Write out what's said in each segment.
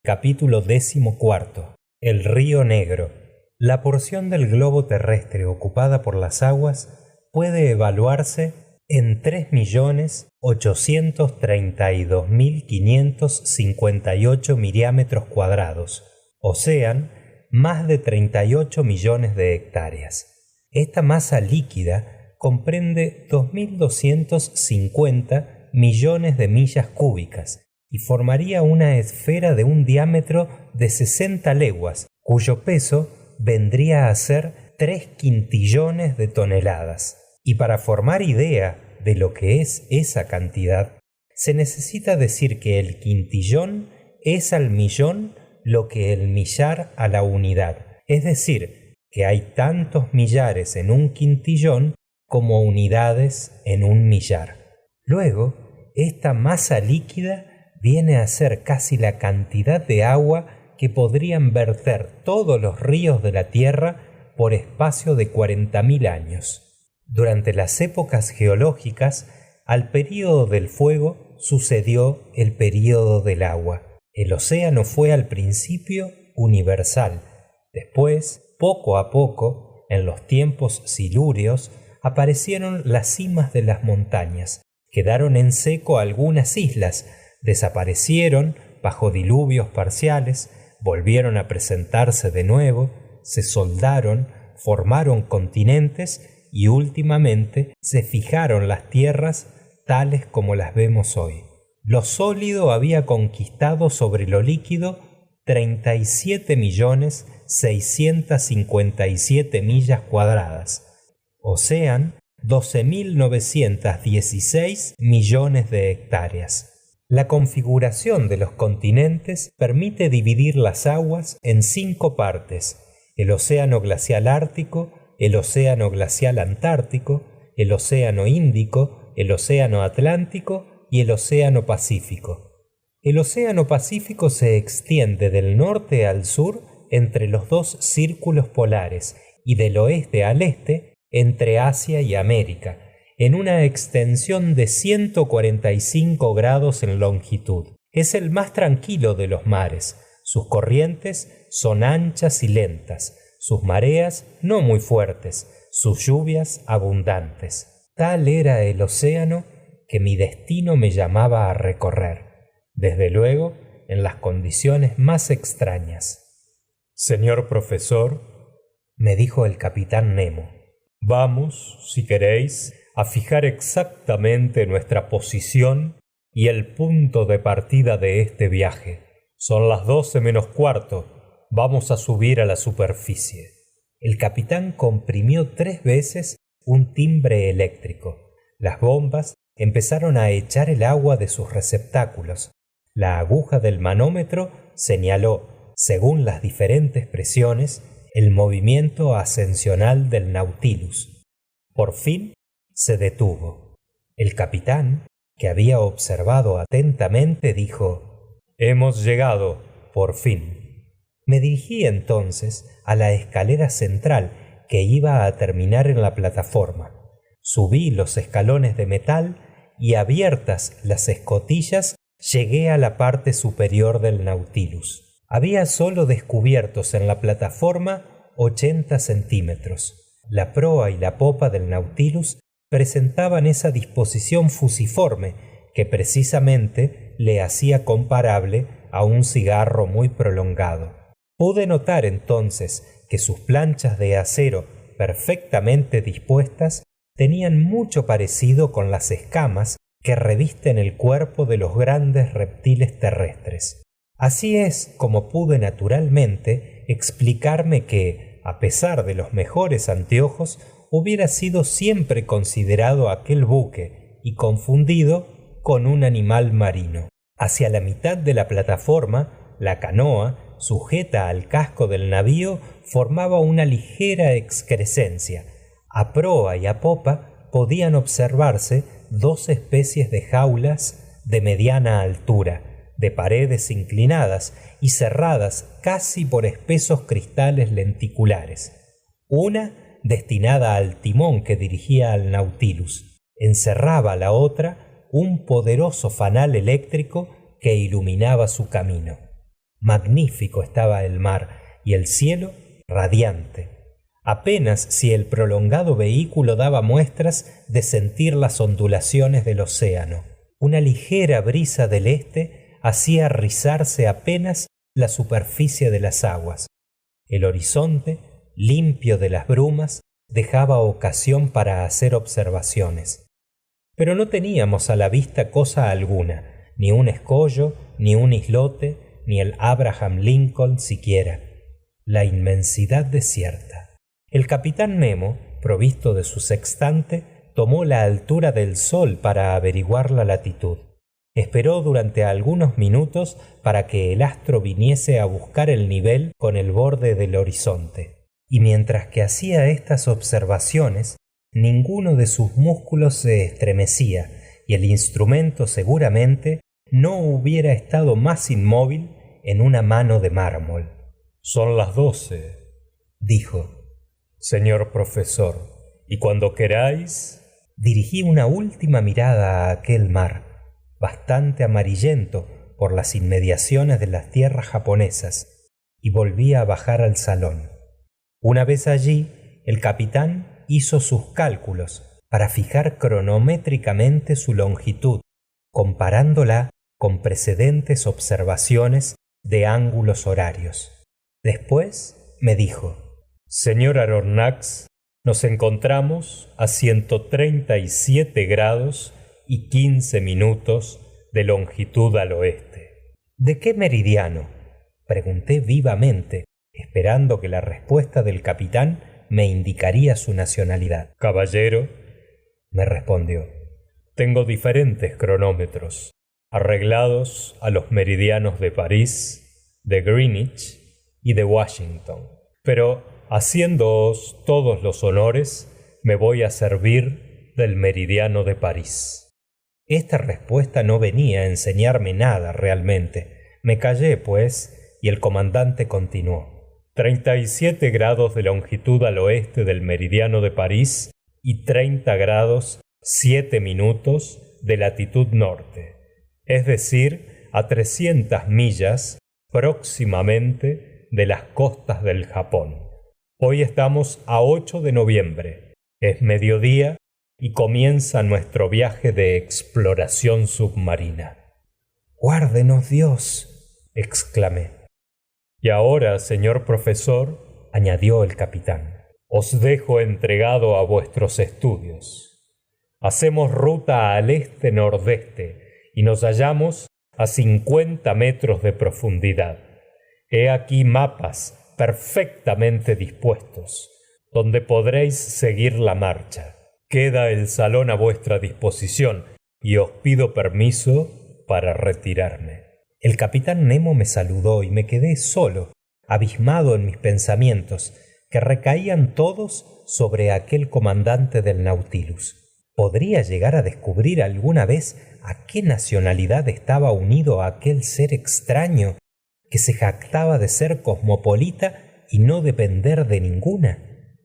Capítulo 14. El río Negro. La porción del globo terrestre ocupada por las aguas puede evaluarse en 3.832.558 milímetros cuadrados, o sean más de 38 millones de hectáreas. Esta masa líquida comprende 2.250 millones de millas cúbicas y formaría una esfera de un diámetro de 60 leguas, cuyo peso vendría a ser 3 quintillones de toneladas. Y para formar idea de lo que es esa cantidad, se necesita decir que el quintillón es al millón lo que el millar a la unidad, es decir, que hay tantos millares en un quintillón como unidades en un millar. Luego, esta masa líquida viene a ser casi la cantidad de agua que podrían verter todos los ríos de la Tierra por espacio de 40.000 años. Durante las épocas geológicas, al período del fuego sucedió el período del agua. El océano fue al principio universal. Después, poco a poco, en los tiempos silúreos, aparecieron las cimas de las montañas. Quedaron en seco algunas islas, desaparecieron bajo diluvios parciales, volvieron a presentarse de nuevo, se soldaron, formaron continentes y últimamente se fijaron las tierras tales como las vemos hoy. Lo sólido había conquistado sobre lo líquido 37.657.000 millas cuadradas, o sean 12.916 millones de hectáreas. La configuración de los continentes permite dividir las aguas en 5 partes: el océano glacial ártico, el océano glacial antártico, el océano Índico, el océano Atlántico y el océano Pacífico. El océano Pacífico se extiende del norte al sur entre los 2 círculos polares y del oeste al este entre Asia y América, en una extensión de 145 grados en longitud. Es el más tranquilo de los mares. Sus corrientes son anchas y lentas, sus mareas no muy fuertes, sus lluvias abundantes. Tal era el océano que mi destino me llamaba a recorrer, desde luego en las condiciones más extrañas. Señor profesor, me dijo el capitán Nemo, vamos, si queréis, a fijar exactamente nuestra posición y el punto de partida de este viaje. Son las 12 menos cuarto. Vamos a subir a la superficie. El capitán comprimió 3 veces un timbre eléctrico. Las bombas empezaron a echar el agua de sus receptáculos. La aguja del manómetro señaló, según las diferentes presiones, el movimiento ascensional del Nautilus. Por fin se detuvo. El capitán, que había observado atentamente, dijo: hemos llegado, por fin. Me dirigí entonces a la escalera central que iba a terminar en la plataforma. Subí los escalones de metal y, abiertas las escotillas, llegué a la parte superior del Nautilus. Había solo descubiertos en la plataforma 80 centímetros. La proa y la popa del Nautilus presentaban esa disposición fusiforme que precisamente le hacía comparable a un cigarro muy prolongado. Pude notar entonces que sus planchas de acero perfectamente dispuestas tenían mucho parecido con las escamas que revisten el cuerpo de los grandes reptiles terrestres. Así es como pude naturalmente explicarme que, a pesar de los mejores anteojos, hubiera sido siempre considerado aquel buque y confundido con un animal marino. Hacia la mitad de la plataforma, la canoa, sujeta al casco del navío, formaba una ligera excrescencia. A proa y a popa podían observarse 2 especies de jaulas de mediana altura, de paredes inclinadas y cerradas casi por espesos cristales lenticulares. Una destinada al timón que dirigía al Nautilus. Encerraba la otra un poderoso fanal eléctrico que iluminaba su camino. Magnífico estaba el mar y el cielo radiante. Apenas si el prolongado vehículo daba muestras de sentir las ondulaciones del océano. Una ligera brisa del este hacía rizarse apenas la superficie de las aguas. El horizonte, limpio de las brumas, dejaba ocasión para hacer observaciones. Pero no teníamos a la vista cosa alguna, ni un escollo, ni un islote, ni el Abraham Lincoln siquiera. La inmensidad desierta. El capitán Nemo, provisto de su sextante, tomó la altura del sol para averiguar la latitud. Esperó durante algunos minutos para que el astro viniese a buscar el nivel con el borde del horizonte. Y mientras que hacía estas observaciones, ninguno de sus músculos se estremecía, y el instrumento seguramente no hubiera estado más inmóvil en una mano de mármol. «Son las 12», dijo. «Señor profesor, y cuando queráis...» Dirigí una última mirada a aquel mar, bastante amarillento por las inmediaciones de las tierras japonesas, y volví a bajar al salón. Una vez allí, el capitán hizo sus cálculos para fijar cronométricamente su longitud, comparándola con precedentes observaciones de ángulos horarios. Después me dijo: «Señor Aronnax, nos encontramos a 137 grados y 15 minutos de longitud al oeste». «¿De qué meridiano?», pregunté vivamente, esperando que la respuesta del capitán me indicaría su nacionalidad. «Caballero», me respondió, «tengo diferentes cronómetros, arreglados a los meridianos de París, de Greenwich y de Washington. Pero, haciéndoos todos los honores, me voy a servir del meridiano de París». Esta respuesta no venía a enseñarme nada realmente. Me callé, pues, y el comandante continuó: 37 grados de longitud al oeste del meridiano de París y 30 grados 7 minutos de latitud norte, es decir, a 300 millas próximamente de las costas del Japón. Hoy estamos a 8 de noviembre, es mediodía y comienza nuestro viaje de exploración submarina. «Guárdenos Dios», exclamé. «Y ahora, señor profesor», añadió el capitán, «os dejo entregado a vuestros estudios. Hacemos ruta al este-nordeste y nos hallamos a 50 metros de profundidad. He aquí mapas perfectamente dispuestos, donde podréis seguir la marcha. Queda el salón a vuestra disposición y os pido permiso para retirarme». El capitán Nemo me saludó y me quedé solo, abismado en mis pensamientos, que recaían todos sobre aquel comandante del Nautilus. ¿Podría llegar a descubrir alguna vez a qué nacionalidad estaba unido a aquel ser extraño que se jactaba de ser cosmopolita y no depender de ninguna?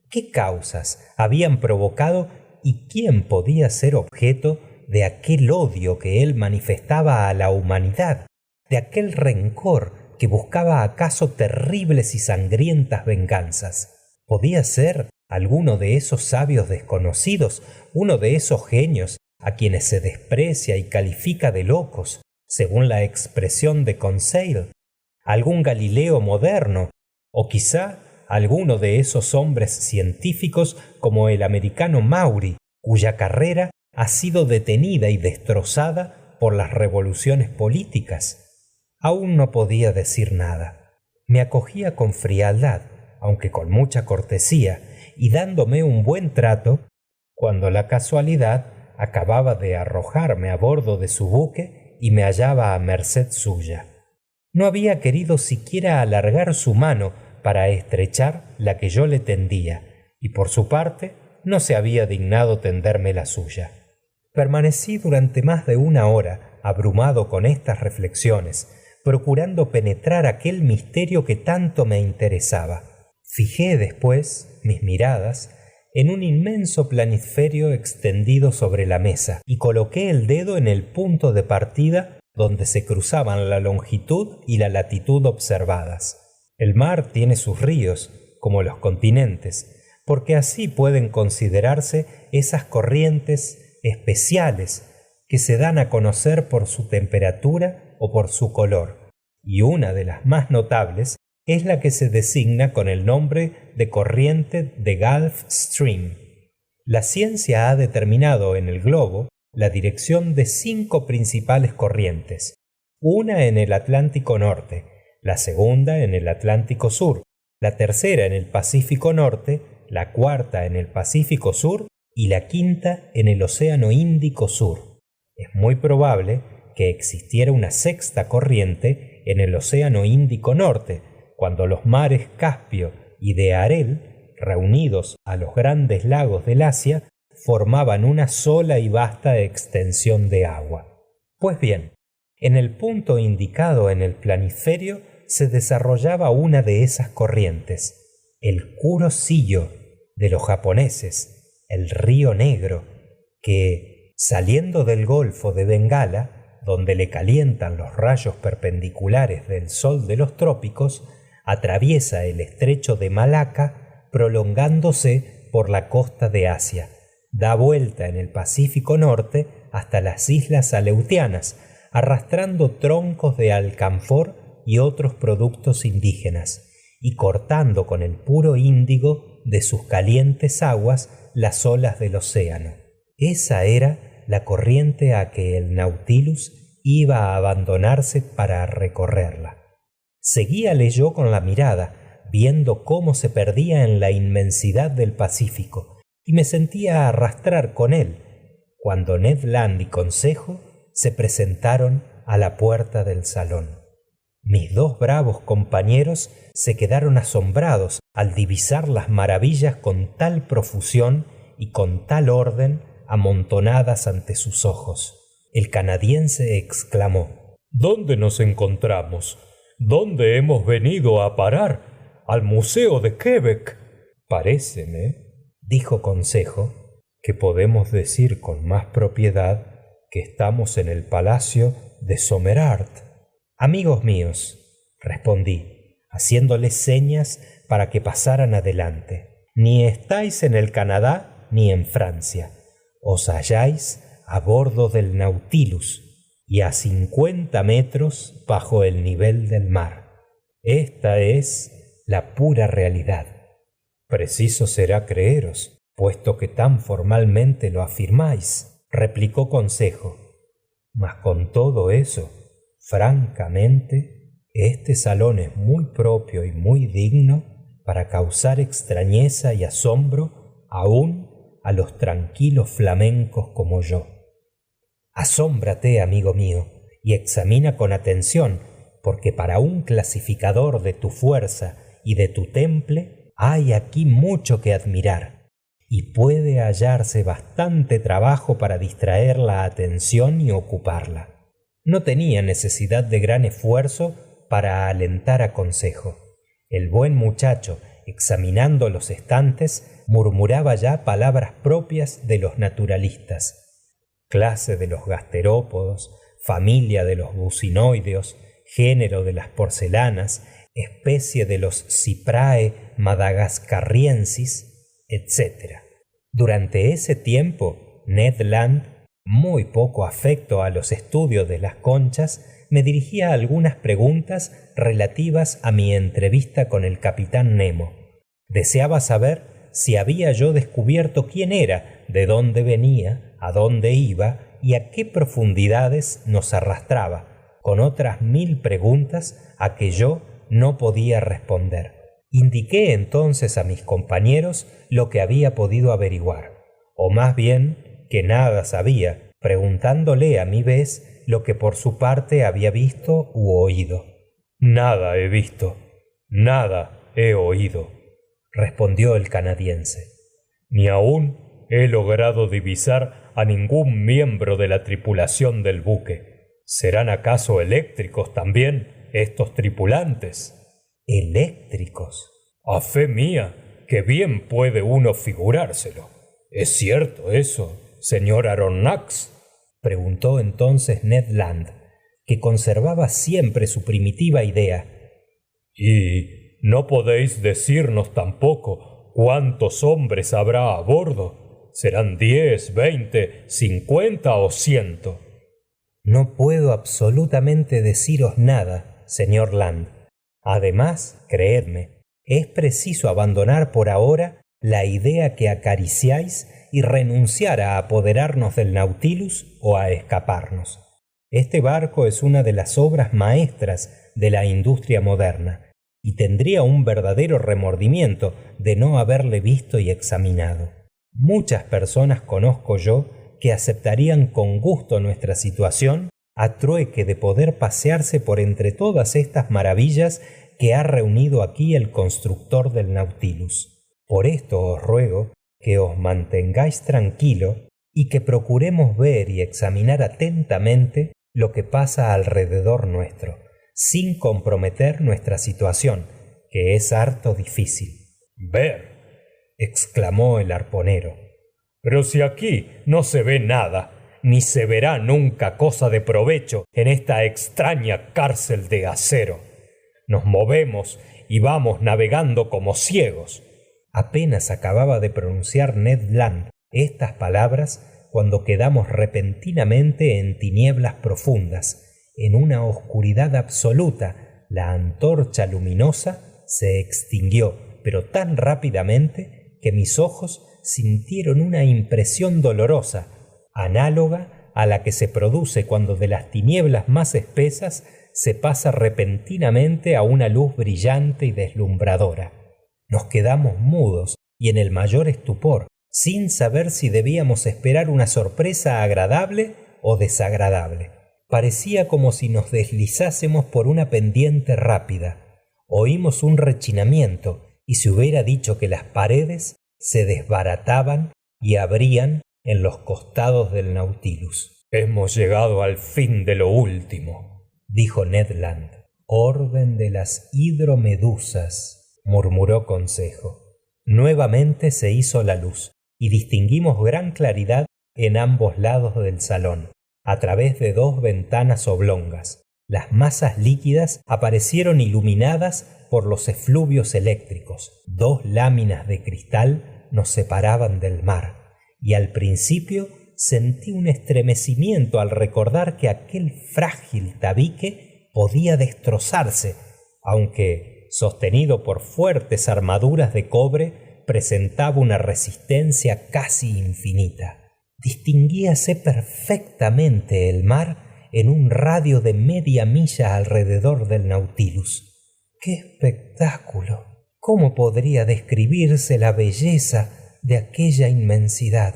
¿Qué causas habían provocado y quién podía ser objeto de aquel odio que él manifestaba a la humanidad, de aquel rencor que buscaba acaso terribles y sangrientas venganzas? ¿Podía ser alguno de esos sabios desconocidos, uno de esos genios a quienes se desprecia y califica de locos, según la expresión de Conseil, algún Galileo moderno, o quizá alguno de esos hombres científicos como el americano Maury, cuya carrera ha sido detenida y destrozada por las revoluciones políticas? Aún no podía decir nada. Me acogía con frialdad, aunque con mucha cortesía, y dándome un buen trato, cuando la casualidad acababa de arrojarme a bordo de su buque y me hallaba a merced suya. No había querido siquiera alargar su mano para estrechar la que yo le tendía, y por su parte no se había dignado tenderme la suya. Permanecí durante más de una hora, abrumado con estas reflexiones, procurando penetrar aquel misterio que tanto me interesaba. Fijé después mis miradas en un inmenso planisferio extendido sobre la mesa y coloqué el dedo en el punto de partida donde se cruzaban la longitud y la latitud observadas. El mar tiene sus ríos, como los continentes, porque así pueden considerarse esas corrientes especiales que se dan a conocer por su temperatura o por su color, y una de las más notables es la que se designa con el nombre de corriente de Gulf Stream. La ciencia ha determinado en el globo la dirección de 5 principales corrientes, una en el Atlántico Norte, la segunda en el Atlántico Sur, la tercera en el Pacífico Norte, la cuarta en el Pacífico Sur y la quinta en el Océano Índico Sur. Es muy probable que existiera una sexta corriente en el Océano Índico Norte, cuando los mares Caspio y de Arel, reunidos a los grandes lagos del Asia, formaban una sola y vasta extensión de agua. Pues bien, en el punto indicado en el planisferio se desarrollaba una de esas corrientes, el Kuro-Sillo de los japoneses, el río Negro, que, saliendo del Golfo de Bengala, donde le calientan los rayos perpendiculares del sol de los trópicos, atraviesa el estrecho de Malaca, prolongándose por la costa de Asia, da vuelta en el Pacífico Norte hasta las islas Aleutianas, arrastrando troncos de alcanfor y otros productos indígenas, y cortando con el puro índigo de sus calientes aguas las olas del océano. Esa era la corriente a que el Nautilus iba a abandonarse para recorrerla. Seguíale yo con la mirada, viendo cómo se perdía en la inmensidad del Pacífico, y me sentía arrastrar con él, cuando Ned Land y Consejo se presentaron a la puerta del salón. Mis 2 bravos compañeros se quedaron asombrados al divisar las maravillas con tal profusión y con tal orden amontonadas ante sus ojos. El canadiense exclamó: ¿Dónde nos encontramos? ¿Dónde hemos venido a parar? ¿Al Museo de Quebec? Paréceme, dijo Consejo, que podemos decir con más propiedad que estamos en el palacio de Sommerard. Amigos míos, respondí, haciéndoles señas para que pasaran adelante, ni estáis en el Canadá ni en Francia. Os halláis a bordo del Nautilus y a 50 metros bajo el nivel del mar. Esta es la pura realidad. Preciso será creeros, puesto que tan formalmente lo afirmáis, replicó Consejo. Mas con todo eso, francamente, este salón es muy propio y muy digno para causar extrañeza y asombro aún a los tranquilos flamencos como yo. Asómbrate, amigo mío, y examina con atención, porque para un clasificador de tu fuerza y de tu temple hay aquí mucho que admirar, y puede hallarse bastante trabajo para distraer la atención y ocuparla. No tenía necesidad de gran esfuerzo para alentar a Consejo. El buen muchacho, examinando los estantes, murmuraba ya palabras propias de los naturalistas. Clase de los gasterópodos, familia de los bucinoideos, género de las porcelanas, especie de los Cyprae madagascariensis, etc. Durante ese tiempo, Ned Land, muy poco afecto a los estudios de las conchas, me dirigía algunas preguntas relativas a mi entrevista con el capitán Nemo. Deseaba saber si había yo descubierto quién era, de dónde venía, a dónde iba y a qué profundidades nos arrastraba, con otras 1000 preguntas a que yo no podía responder. Indiqué entonces a mis compañeros lo que había podido averiguar, o más bien que nada sabía, preguntándole a mi vez lo que por su parte había visto u oído. Nada he visto, nada he oído, respondió el canadiense. Ni aún he logrado divisar a ningún miembro de la tripulación del buque. ¿Serán acaso eléctricos también estos tripulantes? ¿Eléctricos? A fe mía, que bien puede uno figurárselo. ¿Es cierto eso, señor Aronnax? Preguntó entonces Ned Land, que conservaba siempre su primitiva idea. Y no podéis decirnos tampoco cuántos hombres habrá a bordo. ¿Serán 10, 20, 50 o 100? No puedo absolutamente deciros nada, señor Land. Además, creedme, es preciso abandonar por ahora la idea que acariciáis y renunciar a apoderarnos del Nautilus o a escaparnos. Este barco es una de las obras maestras de la industria moderna y tendría un verdadero remordimiento de no haberle visto y examinado. Muchas personas conozco yo que aceptarían con gusto nuestra situación a trueque de poder pasearse por entre todas estas maravillas que ha reunido aquí el constructor del Nautilus. Por esto os ruego que os mantengáis tranquilo y que procuremos ver y examinar atentamente lo que pasa alrededor nuestro, sin comprometer nuestra situación, que es harto difícil. —Ver —exclamó el arponero—. Pero si aquí no se ve nada, ni se verá nunca cosa de provecho en esta extraña cárcel de acero. Nos movemos y vamos navegando como ciegos. Apenas acababa de pronunciar Ned Land estas palabras cuando quedamos repentinamente en tinieblas profundas, en una oscuridad absoluta. La antorcha luminosa se extinguió, pero tan rápidamente que mis ojos sintieron una impresión dolorosa, análoga a la que se produce cuando de las tinieblas más espesas se pasa repentinamente a una luz brillante y deslumbradora. Nos quedamos mudos y en el mayor estupor, sin saber si debíamos esperar una sorpresa agradable o desagradable. Parecía como si nos deslizásemos por una pendiente rápida. Oímos un rechinamiento y se hubiera dicho que las paredes se desbarataban y abrían en los costados del Nautilus. —Hemos llegado al fin de lo último —dijo Ned Land. —Orden de las hidromedusas —murmuró Consejo. Nuevamente se hizo la luz y distinguimos gran claridad en ambos lados del salón, a través de 2 ventanas oblongas. Las masas líquidas aparecieron iluminadas por los efluvios eléctricos. 2 láminas de cristal nos separaban del mar, y al principio sentí un estremecimiento al recordar que aquel frágil tabique podía destrozarse, aunque, sostenido por fuertes armaduras de cobre, presentaba una resistencia casi infinita. Distinguíase perfectamente el mar en un radio de media milla alrededor del Nautilus. ¡Qué espectáculo! ¿Cómo podría describirse la belleza de aquella inmensidad?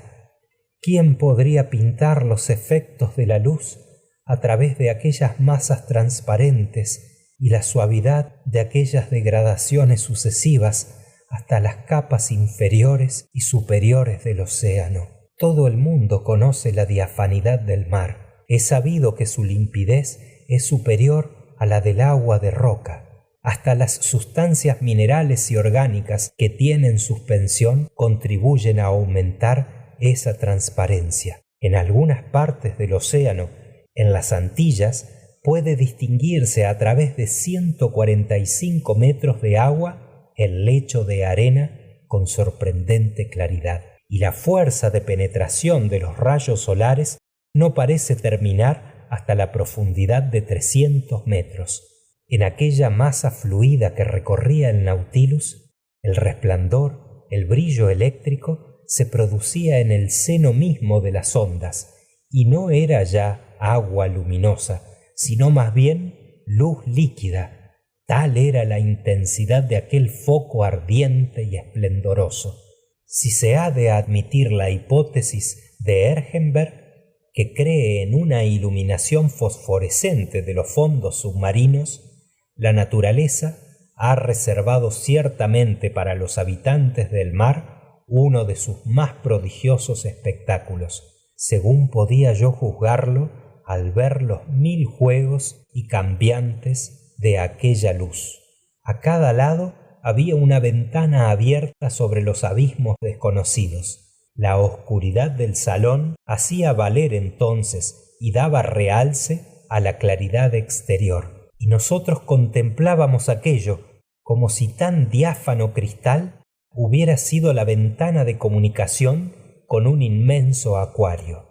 ¿Quién podría pintar los efectos de la luz a través de aquellas masas transparentes y la suavidad de aquellas degradaciones sucesivas hasta las capas inferiores y superiores del océano? Todo el mundo conoce la diafanidad del mar. Es sabido que su limpidez es superior a la del agua de roca. Hasta las sustancias minerales y orgánicas que tienen suspensión contribuyen a aumentar esa transparencia. En algunas partes del océano, en las Antillas, puede distinguirse a través de 145 metros de agua el lecho de arena con sorprendente claridad. Y la fuerza de penetración de los rayos solares no parece terminar hasta la profundidad de 300 metros. En aquella masa fluida que recorría el Nautilus, el resplandor, el brillo eléctrico se producía en el seno mismo de las ondas, y no era ya agua luminosa, sino más bien luz líquida. Tal era la intensidad de aquel foco ardiente y esplendoroso. Si se ha de admitir la hipótesis de Ergenberg, que cree en una iluminación fosforescente de los fondos submarinos, la naturaleza ha reservado ciertamente para los habitantes del mar uno de sus más prodigiosos espectáculos, según podía yo juzgarlo al ver los 1000 juegos y cambiantes de aquella luz. A cada lado había una ventana abierta sobre los abismos desconocidos. La oscuridad del salón hacía valer entonces y daba realce a la claridad exterior, y nosotros contemplábamos aquello como si tan diáfano cristal hubiera sido la ventana de comunicación con un inmenso acuario.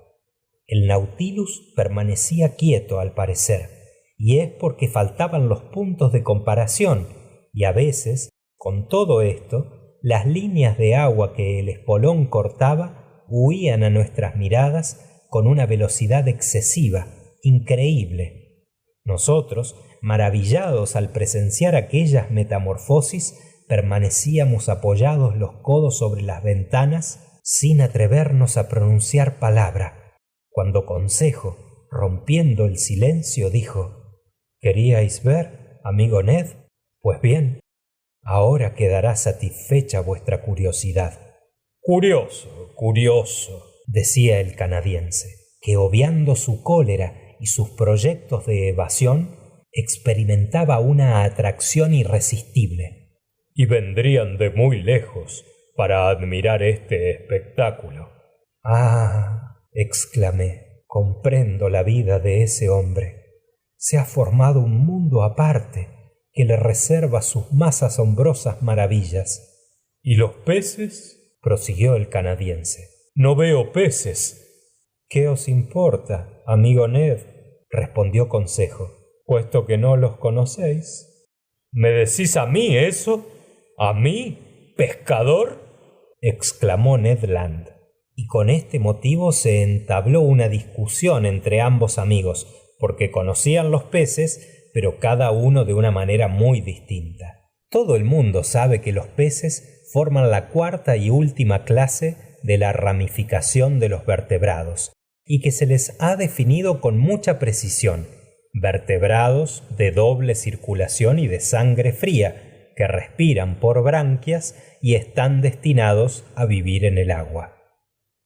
El Nautilus permanecía quieto al parecer, y es porque faltaban los puntos de comparación, y a veces, con todo esto, las líneas de agua que el espolón cortaba huían a nuestras miradas con una velocidad excesiva, increíble. Nosotros, maravillados al presenciar aquellas metamorfosis, permanecíamos apoyados los codos sobre las ventanas sin atrevernos a pronunciar palabra, cuando Consejo, rompiendo el silencio, dijo: ¿Queríais ver, amigo Ned? Pues bien, ahora quedará satisfecha vuestra curiosidad. Curioso, curioso, decía el canadiense, que obviando su cólera y sus proyectos de evasión, experimentaba una atracción irresistible. Y vendrían de muy lejos para admirar este espectáculo. Ah, exclamé, comprendo la vida de ese hombre. Se ha formado un mundo aparte que le reserva sus más asombrosas maravillas. ¿Y los peces? Prosiguió el canadiense. No veo peces. ¿Qué os importa, amigo Ned? Respondió Consejo, puesto que no los conocéis. ¿Me decís a mí eso? ¿A mí, pescador? Exclamó Ned Land. Y con este motivo se entabló una discusión entre ambos amigos, porque conocían los peces, pero cada uno de una manera muy distinta. Todo el mundo sabe que los peces forman la cuarta y última clase de la ramificación de los vertebrados, y que se les ha definido con mucha precisión: vertebrados de doble circulación y de sangre fría, que respiran por branquias y están destinados a vivir en el agua.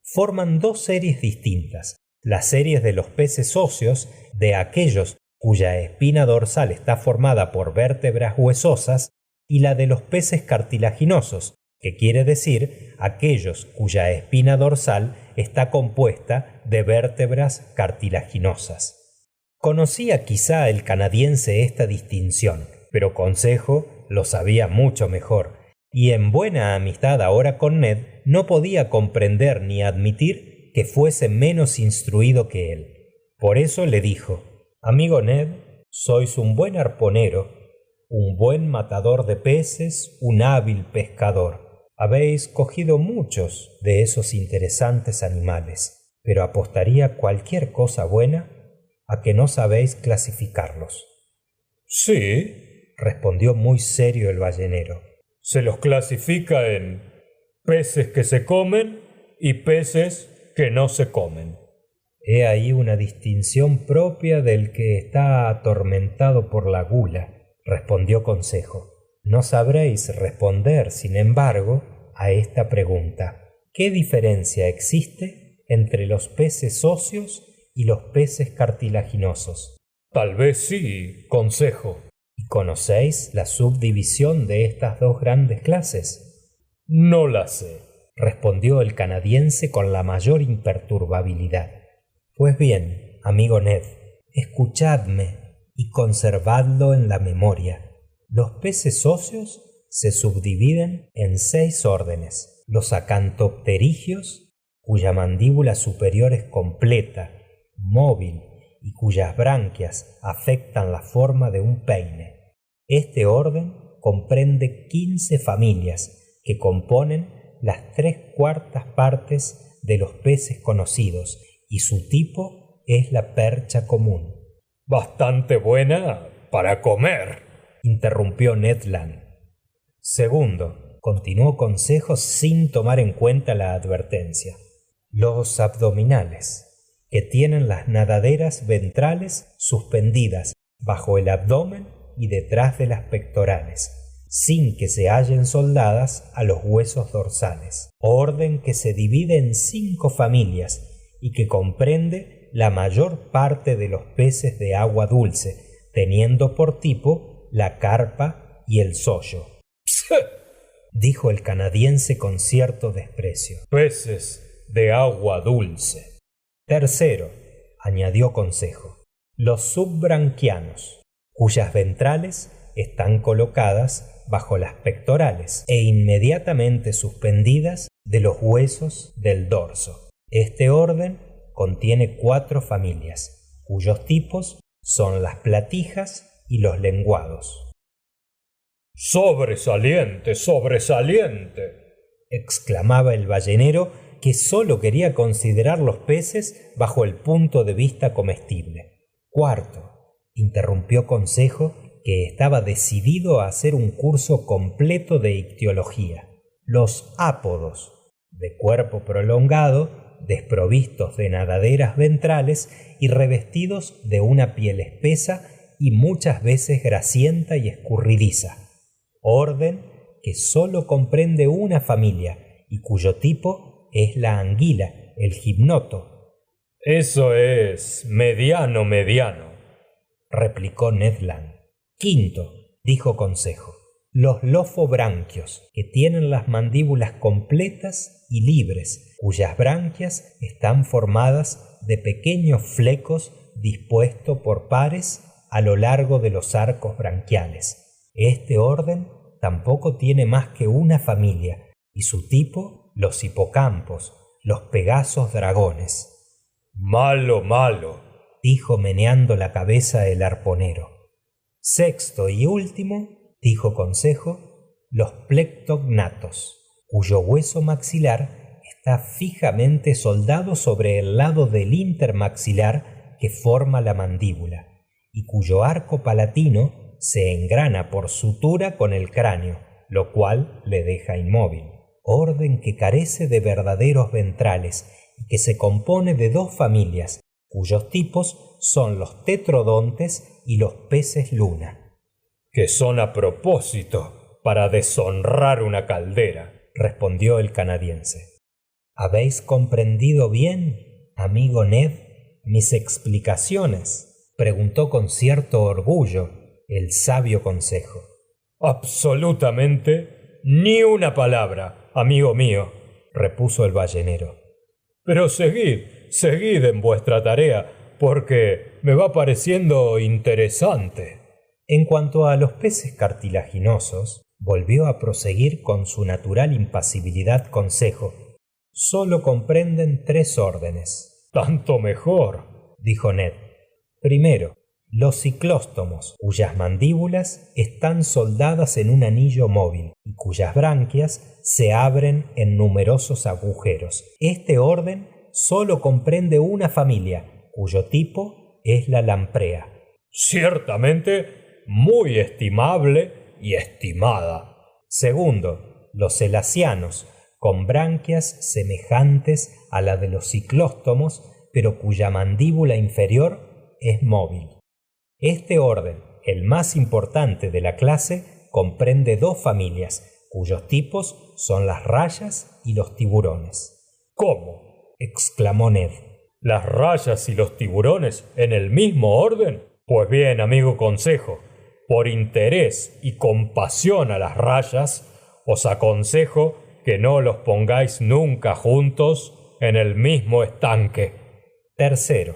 Forman dos series distintas: las series de los peces óseos, de aquellos cuya espina dorsal está formada por vértebras huesosas, y la de los peces cartilaginosos, que quiere decir aquellos cuya espina dorsal está compuesta de vértebras cartilaginosas. Conocía quizá el canadiense esta distinción, pero Consejo lo sabía mucho mejor, y en buena amistad ahora con Ned no podía comprender ni admitir que fuese menos instruido que él. Por eso le dijo: amigo Ned, sois un buen arponero, un buen matador de peces, un hábil pescador. Habéis cogido muchos de esos interesantes animales, pero apostaría cualquier cosa buena a que no sabéis clasificarlos. Sí, respondió muy serio el ballenero. Se los clasifica en peces que se comen y peces que no se comen. He ahí una distinción propia del que está atormentado por la gula, respondió Consejo. No sabréis responder, sin embargo, a esta pregunta: ¿qué diferencia existe entre los peces óseos y los peces cartilaginosos? Tal vez sí, Consejo. ¿Y conocéis la subdivisión de estas dos grandes clases? No la sé, respondió el canadiense con la mayor imperturbabilidad. Pues bien, amigo Ned, escuchadme y conservadlo en la memoria. Los peces óseos se subdividen en 6 órdenes: los acantopterigios, cuya mandíbula superior es completa, móvil y cuyas branquias afectan la forma de un peine. Este orden comprende 15 familias que componen las 3/4 partes de los peces conocidos, y su tipo es la percha común. Bastante buena para comer, interrumpió Ned Land. Segundo, continuó Consejo sin tomar en cuenta la advertencia: los abdominales, que tienen las nadaderas ventrales suspendidas bajo el abdomen y detrás de las pectorales, sin que se hallen soldadas a los huesos dorsales. Orden que se divide en 5 familias y que comprende la mayor parte de los peces de agua dulce, teniendo por tipo la carpa y el sollo. Dijo el canadiense con cierto desprecio. Peces de agua dulce. Tercero, añadió Consejo, Los subbranquianos, cuyas ventrales están colocadas bajo las pectorales e inmediatamente suspendidas de los huesos del dorso. Este orden contiene 4 familias, cuyos tipos son las platijas y los lenguados. ¡Sobresaliente, sobresaliente!, exclamaba el ballenero, que sólo quería considerar los peces bajo el punto de vista comestible. Cuarto, interrumpió Consejo, que estaba decidido a hacer un curso completo de ictiología. Los ápodos, de cuerpo prolongado, desprovistos de nadaderas ventrales y revestidos de una piel espesa y muchas veces grasienta y escurridiza. Orden que sólo comprende una familia y cuyo tipo es la anguila, el gimnoto. Eso es mediano, replicó Ned Land. Quinto, dijo Consejo, los lofobranquios, que tienen las mandíbulas completas y libres, cuyas branquias están formadas de pequeños flecos dispuestos por pares a lo largo de los arcos branquiales. Este orden tampoco tiene más que una familia, y su tipo, los hipocampos, los pegasos dragones. Malo, dijo meneando la cabeza el arponero. Sexto y último, dijo Consejo, los plectognatos, cuyo hueso maxilar está fijamente soldado sobre el lado del intermaxilar que forma la mandíbula, y cuyo arco palatino se engrana por sutura con el cráneo, lo cual le deja inmóvil. Orden que carece de verdaderos ventrales y que se compone de 2 familias, cuyos tipos son los tetrodontes y los peces luna. Que son a propósito para deshonrar una caldera, respondió el canadiense. ¿Habéis comprendido bien, amigo Ned, mis explicaciones?, preguntó con cierto orgullo el sabio Consejo. Absolutamente ni una palabra, amigo mío, repuso el ballenero. Pero seguid en vuestra tarea, porque me va pareciendo interesante. En cuanto a los peces cartilaginosos, volvió a proseguir con su natural impasibilidad Consejo. Solo comprenden 3 órdenes. Tanto mejor, dijo Ned. Primero, los ciclóstomos, cuyas mandíbulas están soldadas en un anillo móvil y cuyas branquias se abren en numerosos agujeros. Este orden solo comprende una familia, cuyo tipo es la lamprea. Ciertamente muy estimable y estimada. Segundo, los elacianos, con branquias semejantes a la de los ciclóstomos, pero cuya mandíbula inferior es móvil. Este orden, el más importante de la clase, comprende 2 familias, cuyos tipos son las rayas y los tiburones. ¿Cómo?, exclamó Ned. ¿Las rayas y los tiburones en el mismo orden? Pues bien, amigo Consejo, por interés y compasión a las rayas, os aconsejo que no los pongáis nunca juntos en el mismo estanque. Tercero,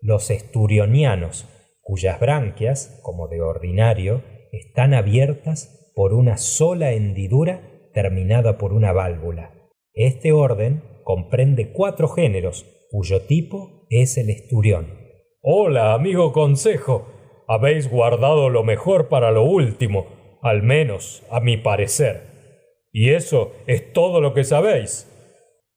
los esturionianos, cuyas branquias, como de ordinario, están abiertas por una sola hendidura terminada por una válvula. Este orden comprende 4 géneros, cuyo tipo es el esturión. Hola, amigo Consejo, habéis guardado lo mejor para lo último, al menos a mi parecer. ¿Y eso es todo lo que sabéis?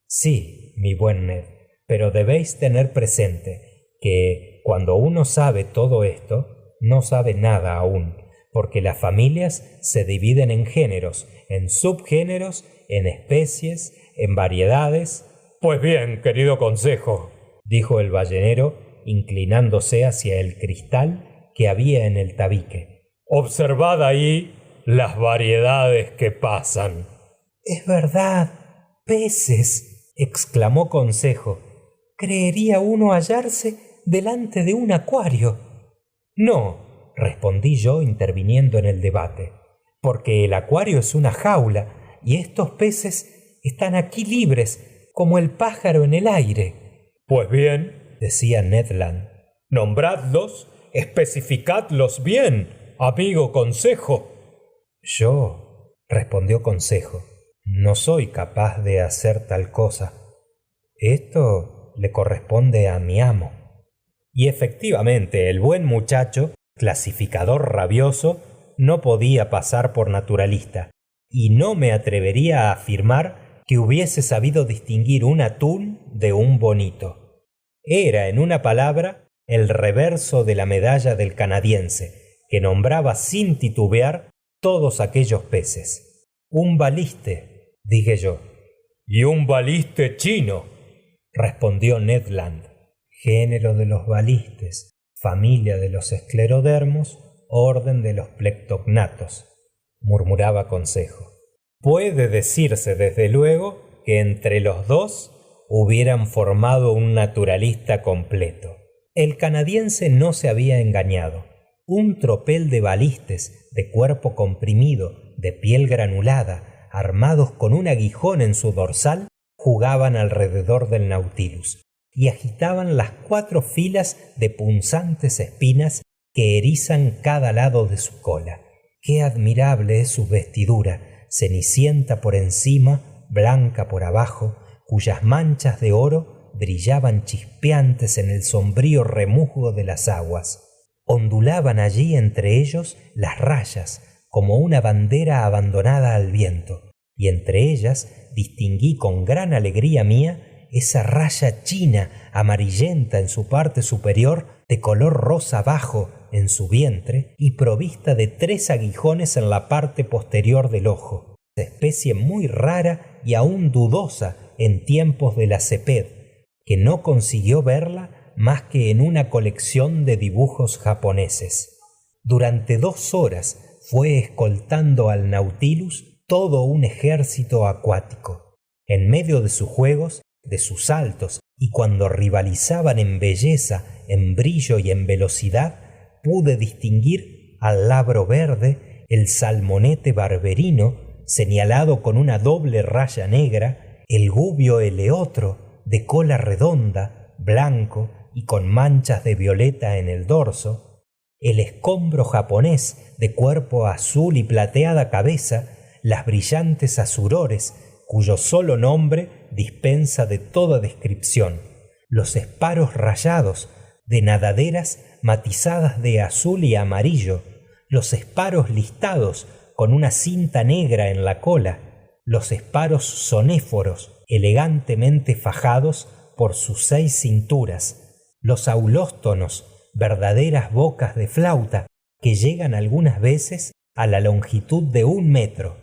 Sí, mi buen Ned, pero debéis tener presente que cuando uno sabe todo esto, no sabe nada aún, porque las familias se dividen en géneros, en subgéneros, en especies, en variedades. Pues bien, querido Consejo, dijo el ballenero, inclinándose hacia el cristal que había en el tabique. Observad ahí las variedades que pasan. Es verdad, peces, exclamó Consejo. Creería uno hallarse delante de un acuario. No, respondí yo interviniendo en el debate, porque el acuario es una jaula y estos peces están aquí libres como el pájaro en el aire. Pues bien, decía Ned Land, Nombradlos, especificadlos bien, amigo Consejo. Yo, respondió Consejo, no soy capaz de hacer tal cosa. Esto le corresponde a mi amo. Y efectivamente, el buen muchacho, clasificador rabioso, no podía pasar por naturalista, y no me atrevería a afirmar que hubiese sabido distinguir un atún de un bonito. Era, en una palabra, el reverso de la medalla del canadiense, que nombraba sin titubear todos aquellos peces. Un baliste, dije yo. Y un baliste chino, respondió Ned Land. Género de los balistes, familia de los esclerodermos, orden de los plectognatos, murmuraba Consejo. Puede decirse desde luego que entre los dos hubieran formado un naturalista completo. El canadiense no se había engañado. Un tropel de balistes, de cuerpo comprimido, de piel granulada, armados con un aguijón en su dorsal, jugaban alrededor del Nautilus y agitaban las 4 filas de punzantes espinas que erizan cada lado de su cola. Qué admirable es su vestidura, cenicienta por encima, blanca por abajo, cuyas manchas de oro brillaban chispeantes en el sombrío remusgo de las aguas. Ondulaban allí entre ellos las rayas, como una bandera abandonada al viento, y entre ellas distinguí con gran alegría mía esa raya china amarillenta en su parte superior, de color rosa bajo en su vientre y provista de 3 aguijones en la parte posterior del ojo, especie muy rara y aún dudosa en tiempos de la Ceped, que no consiguió verla más que en una colección de dibujos japoneses. Durante 2 horas fue escoltando al Nautilus todo un ejército acuático. En medio de sus juegos, de sus saltos, y cuando rivalizaban en belleza, en brillo y en velocidad, pude distinguir al labro verde, el salmonete barberino, señalado con una doble raya negra, el gubio eleotro, de cola redonda, blanco y con manchas de violeta en el dorso, el escombro japonés, de cuerpo azul y plateada cabeza, las brillantes azurores, cuyo solo nombre dispensa de toda descripción, los esparos rayados, de nadaderas matizadas de azul y amarillo, los esparos listados con una cinta negra en la cola, los esparos sonéforos, elegantemente fajados por sus 6 cinturas, los aulóstonos, verdaderas bocas de flauta, que llegan algunas veces a la longitud de 1 metro,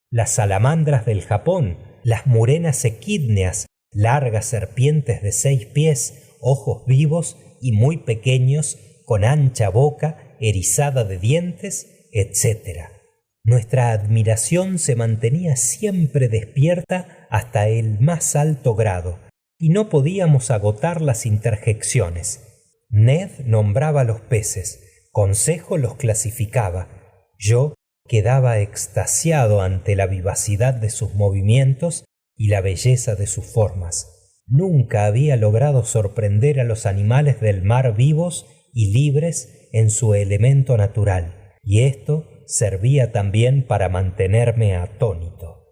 las salamandras del Japón, las murenas equídneas, largas serpientes de 6 pies, ojos vivos y muy pequeños, con ancha boca, erizada de dientes, etc. Nuestra admiración se mantenía siempre despierta hasta el más alto grado, y no podíamos agotar las interjecciones. Ned nombraba los peces, Consejo los clasificaba, yo quedaba extasiado ante la vivacidad de sus movimientos y la belleza de sus formas. Nunca había logrado sorprender a los animales del mar vivos y libres en su elemento natural, y esto servía también para mantenerme atónito.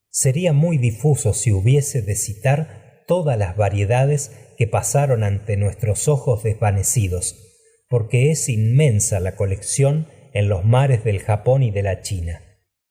Sería muy difuso si hubiese de citar todas las variedades que pasaron ante nuestros ojos desvanecidos, porque es inmensa la colección en los mares del Japón y de la China.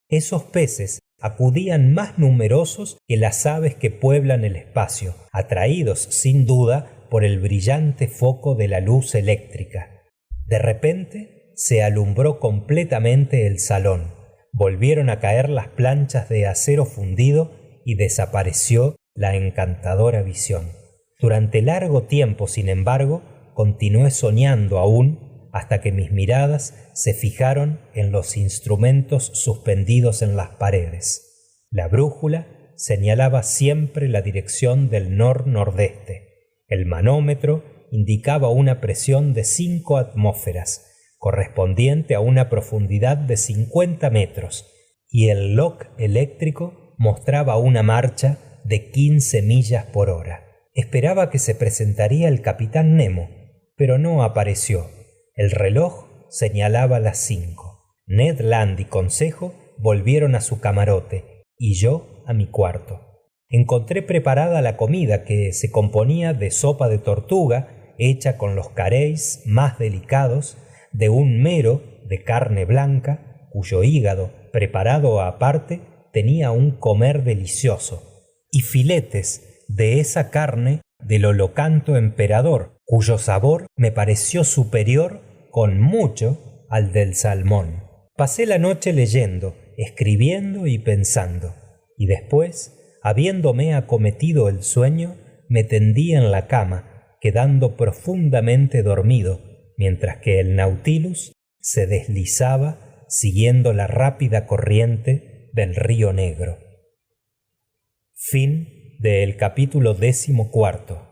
Esos peces acudían más numerosos que las aves que pueblan el espacio, atraídos sin duda por el brillante foco de la luz eléctrica. De repente se alumbró completamente el salón, volvieron a caer las planchas de acero fundido y desapareció la encantadora visión. Durante largo tiempo, sin embargo, continué soñando aún, hasta que mis miradas se fijaron en los instrumentos suspendidos en las paredes. La brújula señalaba siempre la dirección del nor-nordeste. El manómetro indicaba una presión de 5 atmósferas, correspondiente a una profundidad de 50 metros, y el lock eléctrico mostraba una marcha de 15 millas por hora. Esperaba que se presentaría el capitán Nemo. pero no apareció. El reloj señalaba las 5. Ned Land y Consejo volvieron a su camarote y yo a mi cuarto. Encontré preparada la comida, que se componía de sopa de tortuga hecha con los caréis más delicados, de un mero de carne blanca, cuyo hígado, preparado aparte, tenía un comer delicioso, y filetes de esa carne del holocanto emperador, cuyo sabor me pareció superior con mucho al del salmón. Pasé la noche leyendo, escribiendo y pensando, y después, habiéndome acometido el sueño, me tendí en la cama, quedando profundamente dormido, mientras que el Nautilus se deslizaba siguiendo la rápida corriente del río Negro. Fin del capítulo 14.